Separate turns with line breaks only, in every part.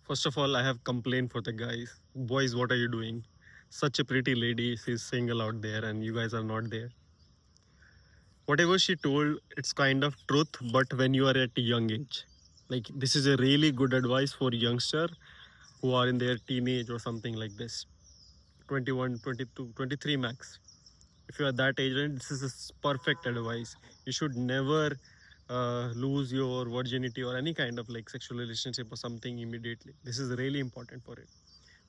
First of all, I have complaint for the guys. Boys, what are you doing? Such a pretty lady, she's single out there, and you guys are not there. Whatever she told, it's kind of truth, but when you are at a young age, like this is a really good advice for youngster who are in their teenage or something like this, 21, 22, 23 max. If you are that age, then this is a perfect advice. You should never lose your virginity or any kind of like sexual relationship or something immediately. This is really important for it.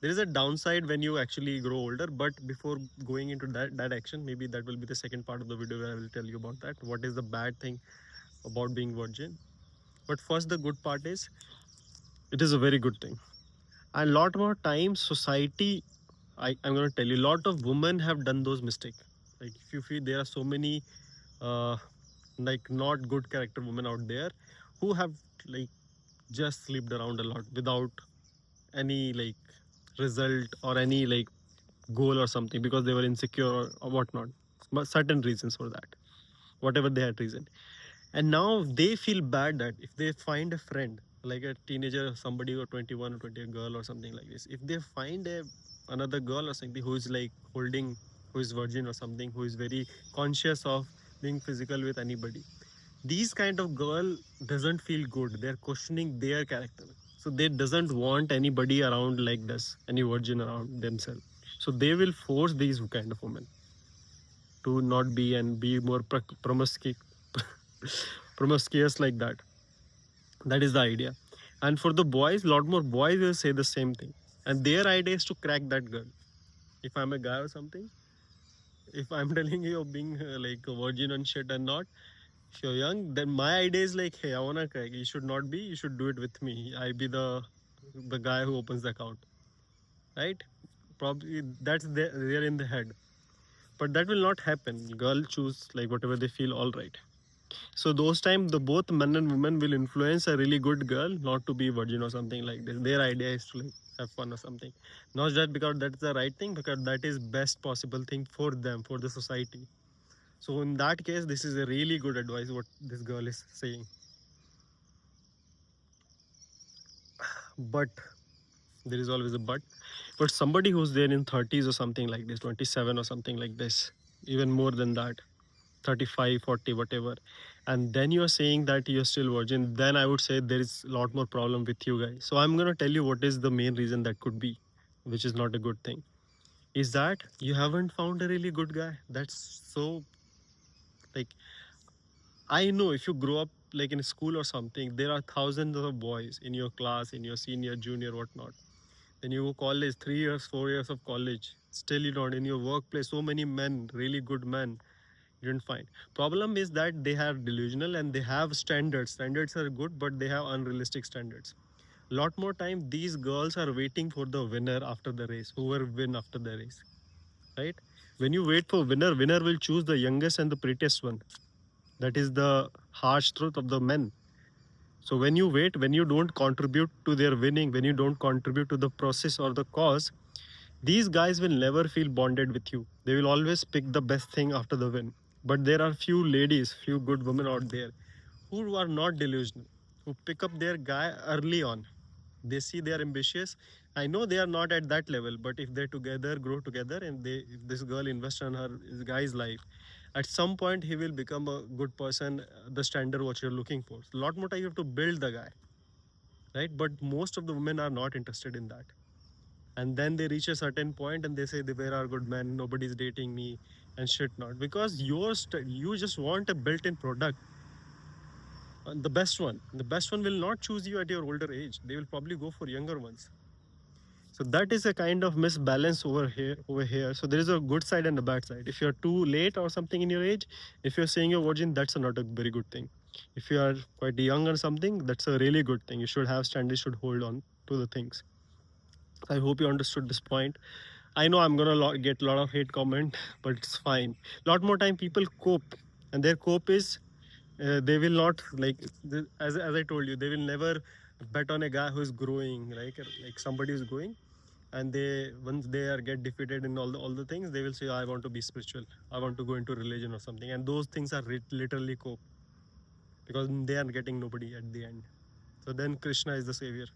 There is a downside when you actually grow older, but before going into that action, maybe that will be the second part of the video where I will tell you about that. What is the bad thing about being virgin? But first, the good part is it is a very good thing. And lot more times, society, I'm going to tell you, a lot of women have done those mistakes. Like if you feel there are so many uh, like not good character women out there who have like just slept around a lot without any like result or any like goal or something because they were insecure or whatnot. But certain reasons for that, whatever they had reason. And now they feel bad that if they find a friend like a teenager, somebody or 21 or 20 girl or something like this, if they find another girl or something who is like holding, who is virgin or something, who is very conscious of being physical with anybody, these kind of girl doesn't feel good. They're questioning their character, so they doesn't want anybody around like this, any virgin around themselves. So they will force these kind of women to not be and be more promiscuous promiscuous like that. That is the idea. And for the boys, a lot more boys will say the same thing, and their idea is to crack that girl. If I'm a guy or something, if I'm telling you of being like a virgin and shit and not, if you're young, then my idea is like, hey, I wanna crack. You should not be. You should do it with me. I be the guy who opens the account, right? Probably that's there in the head, but that will not happen. Girl choose like whatever they feel all right. So those time the both men and women will influence a really good girl not to be virgin or something like this. Their idea is to like have fun or something. Not just because that's the right thing, because that is best possible thing for them, for the society. So in that case, this is a really good advice what this girl is saying. But there is always a but somebody who's there in 30s or something like this, 27 or something like this, even more than that, 35, 40, whatever, and then you're saying that you're still virgin, then I would say there is a lot more problem with you guys. So I'm going to tell you what is the main reason that could be, which is not a good thing, is that you haven't found a really good guy. That's so like, I know if you grow up like in a school or something, there are thousands of boys in your class, in your senior, junior, whatnot. Then you go college, 3 years, 4 years of college, still you don't. In your workplace, so many men, really good men, you didn't find. Problem is that they are delusional and they have standards. Standards are good, but they have unrealistic standards. Lot more time, these girls are waiting for the winner after the race, whoever win after the race, right? When you wait for winner, winner will choose the youngest and the prettiest one. That is the harsh truth of the men. So when you wait, when you don't contribute to their winning, when you don't contribute to the process or the cause, these guys will never feel bonded with you. They will always pick the best thing after the win. But there are few ladies, few good women out there who are not delusional, who pick up their guy early on. They see they are ambitious. I know they are not at that level, but if they together grow together and if this girl invests in her guy's life, at some point he will become a good person, the standard what you're looking for. A lot more time you have to build the guy, right? But most of the women are not interested in that, and then they reach a certain point and they say, where are good men, nobody's dating me and shit, not because you just want a built-in product. The best one will not choose you at your older age. They will probably go for younger ones. So that is a kind of misbalance over here. So there is a good side and a bad side. If you're too late or something in your age, if you're saying you're virgin, that's not a very good thing. If you are quite young or something, that's a really good thing. You should have standards, should hold on to the things. I hope you understood this point. I know I'm gonna get a lot of hate comment, but it's fine. A lot more time people cope, and their cope is they will not like as I told you, they will never bet on a guy who is growing, like somebody is growing, and they once they are get defeated in all the things, they will say, I want to be spiritual, I want to go into religion or something, and those things are literally cope because they are getting nobody at the end. So then Krishna is the savior.